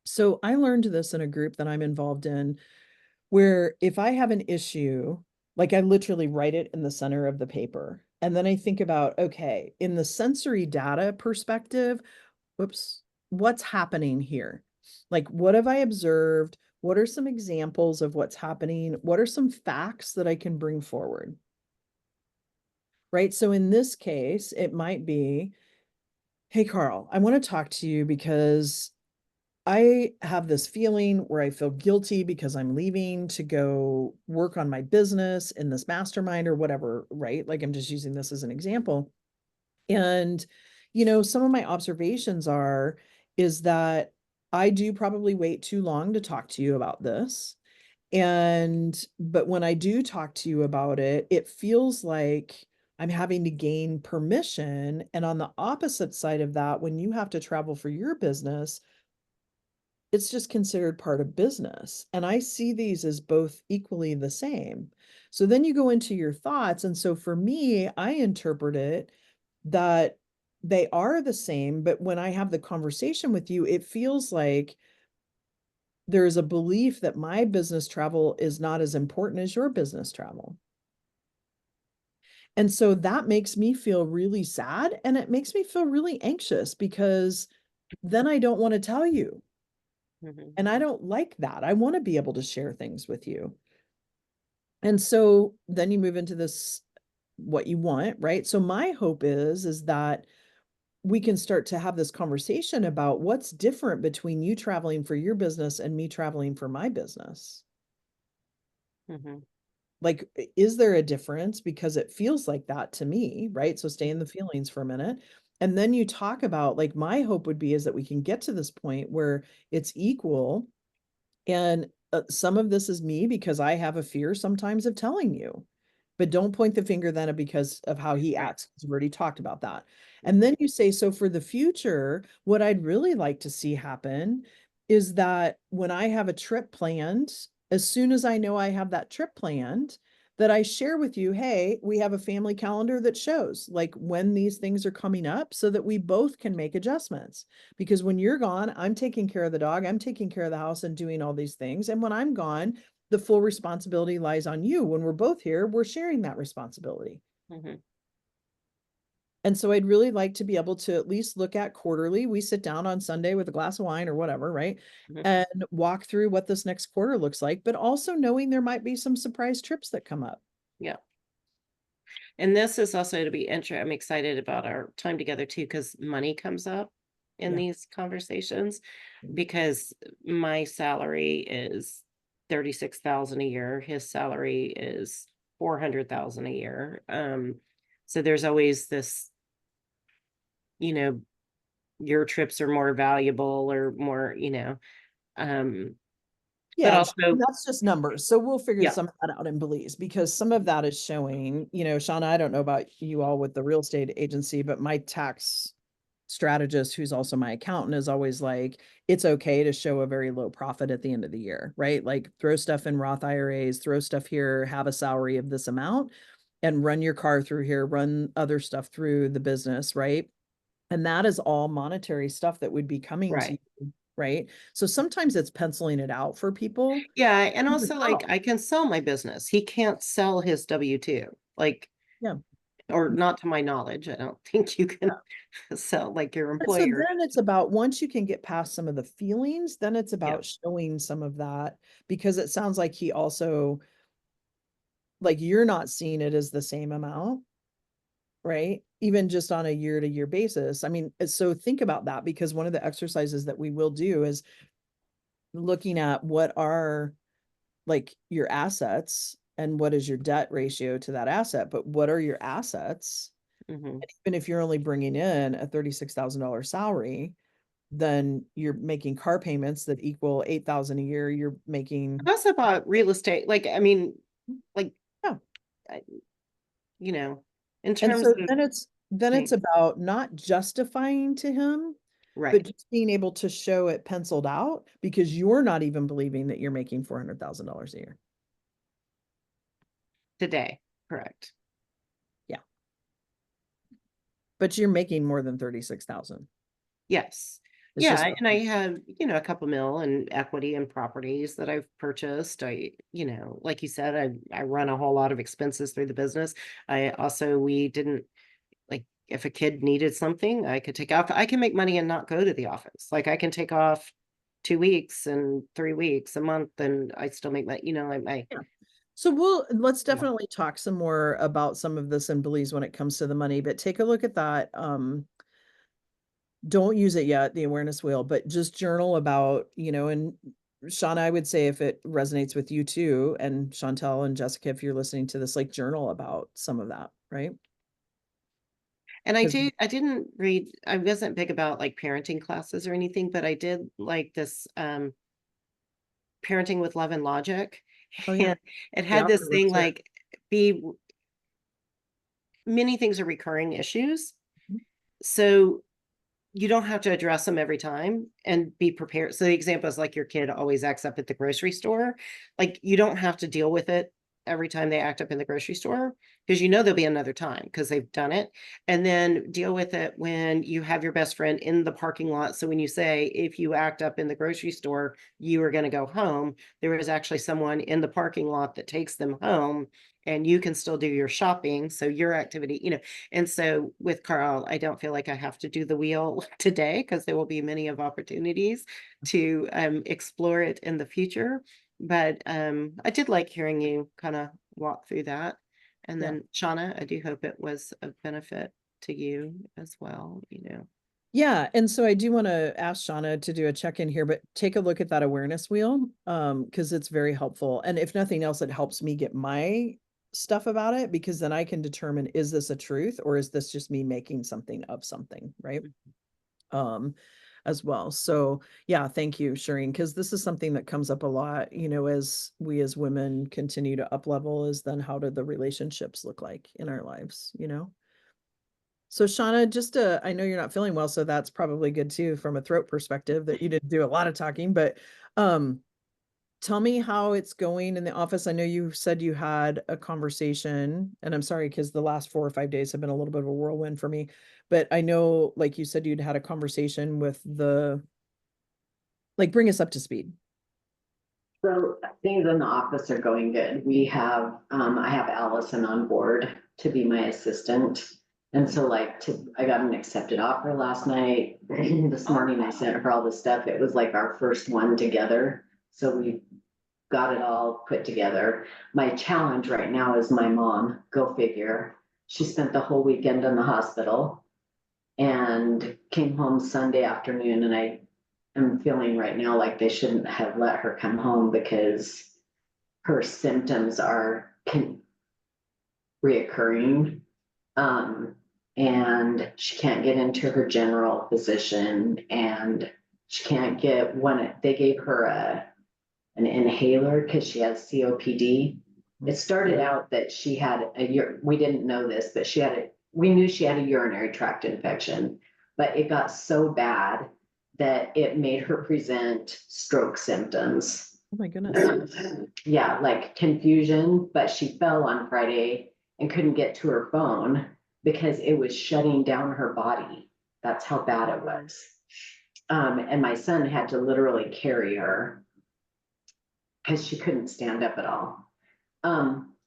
So, I learned this in a group that I'm involved in where if I have an issue, like I literally write it in the center of the paper. And then I think about, okay, in the sensory data perspective, whoops, what's happening here? Like, what have I observed? What are some examples of what's happening? What are some facts that I can bring forward? Right. So in this case, it might be, hey, Carl, I want to talk to you because I have this feeling where I feel guilty because I'm leaving to go work on my business in this mastermind or whatever, right? Like I'm just using this as an example. And, some of my observations is that I do probably wait too long to talk to you about this. But when I do talk to you about it, it feels like I'm having to gain permission. And on the opposite side of that, when you have to travel for your business, it's just considered part of business. And I see these as both equally the same. So then you go into your thoughts. And so for me, I interpret it that they are the same. But when I have the conversation with you, it feels like there's a belief that my business travel is not as important as your business travel. And so that makes me feel really sad and it makes me feel really anxious because then I don't want to tell you. Mhm. And I don't like that. I want to be able to share things with you. And so then you move into this what you want, right? So my hope is that we can start to have this conversation about what's different between you traveling for your business and me traveling for my business. Mhm. Like, is there a difference? Because it feels like that to me, right? So stay in the Mm-hmm. feelings for a minute. And then you talk about, like, my hope would be is that we can get to this point where it's equal. And some of this is me because I have a fear sometimes of telling you. But don't point the finger then because of how he Right. acts, 'cause we've already talked about that. And Mhm. then you say, so for the future, what I'd really like to see happen is that when I have a trip planned, as soon as I know I have that trip planned, that I share with you, hey, we have a family calendar that shows like when these things are coming up so that we both can make adjustments. Because when you're gone, I'm taking care of the dog, I'm taking care of the house and doing all these things. And when I'm gone, the full responsibility lies on you. When we're both here, we're sharing that responsibility. Mhm. And so I'd really like to be able to at least look at quarterly. We sit down on Sunday with a glass of wine or whatever, right? Mhm. And walk through what this next quarter looks like, but also knowing there might be some surprise trips that come up. Yeah. And this is also to be interesting. I'm excited about our time together too, because money comes up in Yeah. these conversations Mm. because my salary is 36,000 a year. His salary is 400,000 a year. So there's always this, you know, your trips are more valuable or more, but Yeah, also, that's just numbers. So we'll figure yeah, some of that out in Belize because some of that is showing, Shauna, I don't know about you all with the real estate agency, but my tax strategist, who's also my accountant, is always like, it's okay to show a very low profit at the end of the year, right? Like throw stuff in Roth IRAs, throw stuff here, have a salary of this amount, and run your car through here, run other stuff through the business, right? And that is all monetary stuff that would be coming to right. you, right? So sometimes it's penciling it out for people. Yeah. And also, like, Oh, I can sell my business. He can't sell his W-2. Like, yeah. or not to my knowledge. I don't think you can sell like your And so employer. then it's about once you can get past some of the feelings, then it's Yeah. about showing some of that because it sounds like he also, like, you're not seeing it as the same amount, right? Even just on a year to year basis. I mean, so think about that because one of the exercises that we will do is looking at what are like your assets and what is your debt ratio to that asset, but what are your assets? Hmm. And even if you're only bringing in a $36,000 salary, then you're making car payments that equal 8,000 a year. You're making, Also about real estate. Like, I mean, like, yeah. I- you know, in And terms so of then it's things. about not justifying to him, but Right. just being able to show it penciled out because you're not even believing that you're making $400,000 a year. Today. Correct. Yeah. But you're making more than 36,000. Yes. It's just, Yeah. And I have, a couple mil in equity and properties that I've purchased. Like you said, I run a whole lot of expenses through the business. We didn't like if a kid needed something, I could take off. I can make money and not go to the office. Like I can take off 2 weeks and 3 weeks, a month, and I still make my, like my, yeah. So let's yeah. definitely talk some more about some of this in Belize when it comes to the money, but take a look at that. Don't use it yet, the awareness wheel, but just journal about, and Shauna, I would say if it resonates with you too, and Chantel and Jessica, if you're listening to this, like journal about some of that, right? And Because I didn't read, I wasn't big about like parenting classes or anything, but I did like this parenting with love and logic. oh yeah, And it the had author this thing works here. like be many things are recurring issues. So you don't have to address them every time and be prepared. So the example is like your kid always acts up at the grocery store. Like you don't have to deal with it every time they act up in the grocery store because there'll be another time because they've done it. And then deal with it when you have your best friend in the parking lot. So when you say, if you act up in the grocery store, you are going to go home, there is actually someone in the parking lot that takes them home and you can still do your shopping. So your activity, and so with Carl, I don't feel like I have to do the wheel today because there will be many of opportunities to explore it in the future. But I did like hearing you kind of walk through that. And Yeah. then Shauna, I do hope it was of benefit to you as well, Yeah, and so I do want to ask Shauna to do a check-in here, but take a look at that awareness wheel, because it's very helpful. And if nothing else, it helps me get my stuff about it, because then I can determine, is this a truth or is this just me making something of something, right? As well. So yeah, thank you, Shireen, because this is something that comes up a lot, as we as women continue to up level, is then how do the relationships look like in our lives? So Shauna, I know you're not feeling well, so that's probably good too from a throat perspective that you didn't do a lot of talking, but um tell me how it's going in the office. I know you said you had a conversation, and I'm sorry because the last 4 or 5 days have been a little bit of a whirlwind for me, but I know, like you said, you'd had a conversation with bring us up to speed. So things in the office are going good. I have Allison on board to be my assistant. And so I got an accepted offer last night. This morning I sent her all the stuff. It was like our first one together. So we got it all put together. My challenge right now is my mom, go figure. She spent the whole weekend in the hospital and came home Sunday afternoon, and I'm feeling right now like they shouldn't have let her come home because her symptoms are reoccurring. And she can't get into her general physician, and she can't get they gave her an inhaler because she has COPD. It started out that she had we didn't know this, but we knew she had a urinary tract infection, but it got so bad that it made her present stroke symptoms. Oh my goodness. Yeah, like confusion, but she fell on Friday and couldn't get to her phone because it was shutting down her body. That's how bad it was. And my son had to literally carry her because she couldn't stand up at all.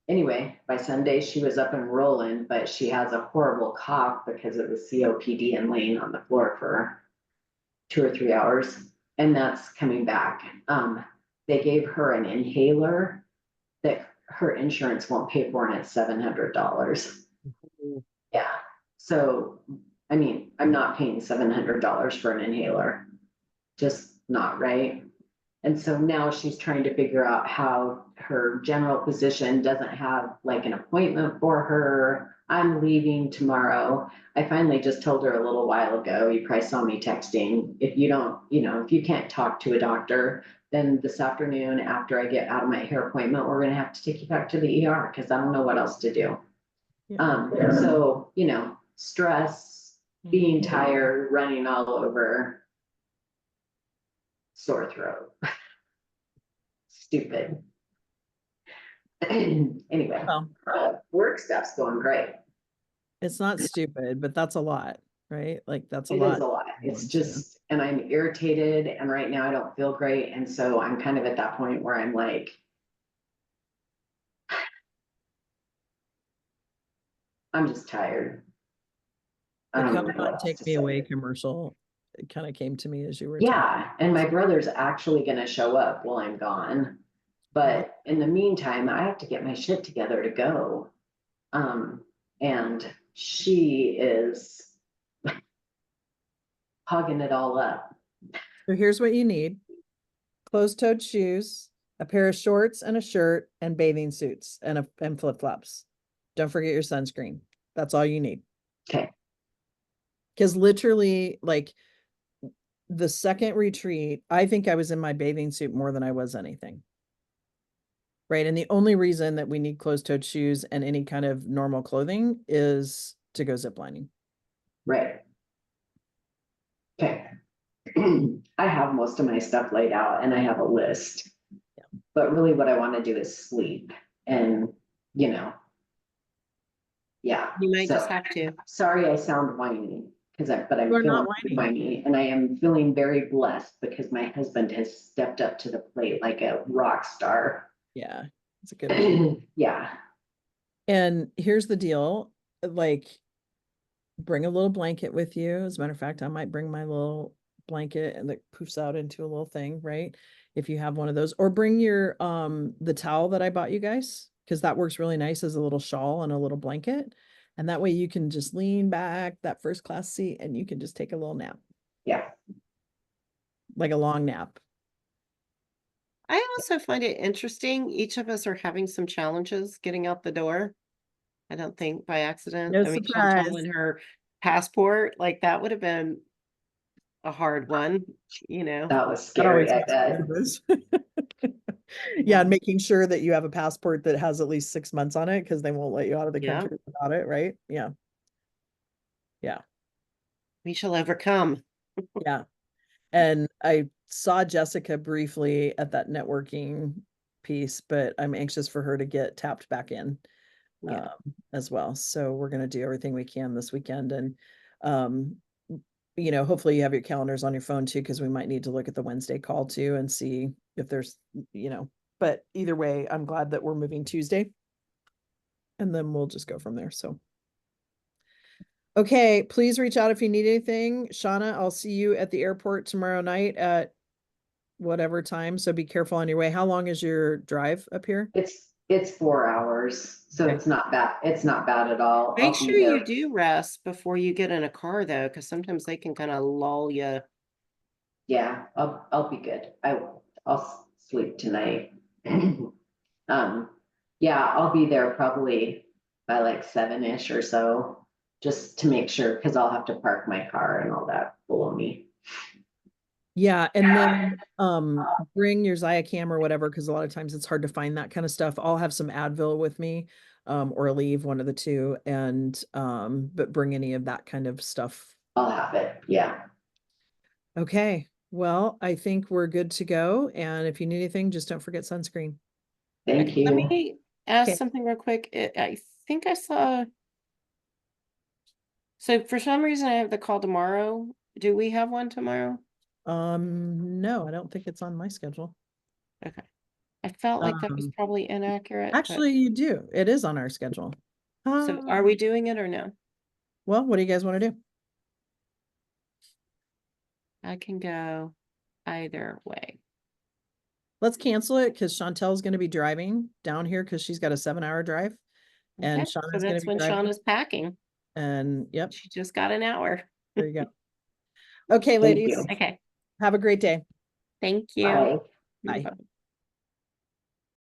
Anyway, by Sunday she was up and rolling, but she has a horrible cough because of the COPD and laying on the floor for 2 or 3 hours, and that's coming back. They gave her an inhaler that her insurance won't pay for, and it's $700. Yeah. So, I mean, I'm not paying $700 for an inhaler. Just not right. And so now she's trying to figure out how her general physician doesn't have like an appointment for her. I'm leaving tomorrow. I finally just told her a little while ago, you probably saw me texting, if you can't talk to a doctor, then this afternoon after I get out of my hair appointment, we're gonna have to take you back to the ER because I don't know what else to do. Yeah. So, stress, being tired, running all over, sore throat. Stupid. Anyway, Well, work stuff's going great. it's not stupid, but that's a lot, right? Like that's a It lot. is a lot. It's just, and I'm irritated, and right now I don't feel great. And so I'm kind of at that point where I'm like, I'm just tired. I The don't Come even know what Not else Take to Me say. Away commercial, it kind of came to me as you were talking. Yeah, and my brother's actually gonna show up while I'm gone. But in the meantime, I have to get my shit together to go. And she is hugging it all up. So here's what you need: closed-toed shoes, a pair of shorts and a shirt, and bathing suits and flip-flops. Don't forget your sunscreen. That's all you need. Okay. Because literally, like the second retreat, I think I was in my bathing suit more than I was anything. Right. And the only reason that we need closed-toed shoes and any kind of normal clothing is to go ziplining. Right. Okay. I have most of my stuff laid out and I have a list. Yeah. But really what I want to do is sleep and, yeah. You might So, just have to. sorry I sound whiny but I'm You're feeling not whiny. whiny, and I am feeling very blessed because my husband has stepped up to the plate like a rock star. Yeah, it's a good one. Yeah. And here's the deal, like bring a little blanket with you. As a matter of fact, I might bring my little blanket and that poofs out into a little thing, right? If you have one of those, or bring your the towel that I bought you guys. because that works really nice as a little shawl and a little blanket. And that way you can just lean back that first class seat and you can just take a little nap, Yeah, like a long nap. I also find it interesting. Each of us are having some challenges getting out the door. I don't think by accident. No I mean, Chantal surprise. and her passport, like that would have been a hard one, you know. that was That always scary, I makes me bet. nervous. Yeah, and making sure that you have a passport that has at least 6 months on it because they won't let you out of the Yeah. country without it, right? Yeah. Yeah. We shall overcome. Yeah. And I saw Jessica briefly at that networking piece, but I'm anxious for her to get tapped back in Yeah. as well. So we're going to do everything we can this weekend. And, um, hopefully you have your calendars on your phone too, because we might need to look at the Wednesday call too and see if there's, but either way, I'm glad that we're moving Tuesday. And then we'll just go from there. So. Okay, please reach out if you need anything. Shauna, I'll see you at the airport tomorrow night at whatever time. So be careful on your way. How long is your drive up here? It's 4 hours, so Okay. it's not bad. It's not bad at all. Make I'll be sure you there. do rest before you get in a car though, because sometimes they can kind of lull you. Yeah, I'll be good. I'll sleep tonight. Yeah, I'll be there probably by like 7-ish or so, just to make sure, because I'll have to park my car and all that below me. Yeah, and then bring your Zyacam or whatever, because a lot of times it's hard to find that kind of stuff. I'll have some Advil with me, or leave one of the two, and but bring any of that kind of stuff. I'll have it. Yeah. Okay, well, I think we're good to go. And if you need anything, just don't forget sunscreen. Thank Let you. me ask Okay. something real quick. I think I saw. So for some reason I have the call tomorrow. Do we have one tomorrow? No, I don't think it's on my schedule. Okay. I felt like that was Um, probably inaccurate, but Actually, you do. It is on our schedule. so are we doing it or no? Well, what do you guys want to do? I can go either way. Let's cancel it because Chantel's going to be driving down here because she's got a 7-hour drive, and Okay, so Shauna's going to that's be when driving. Shauna's packing. And yep, She just got an hour. there you go. Okay, Thank ladies, you. Okay, have a great day. thank you. Bye. Bye. Bye.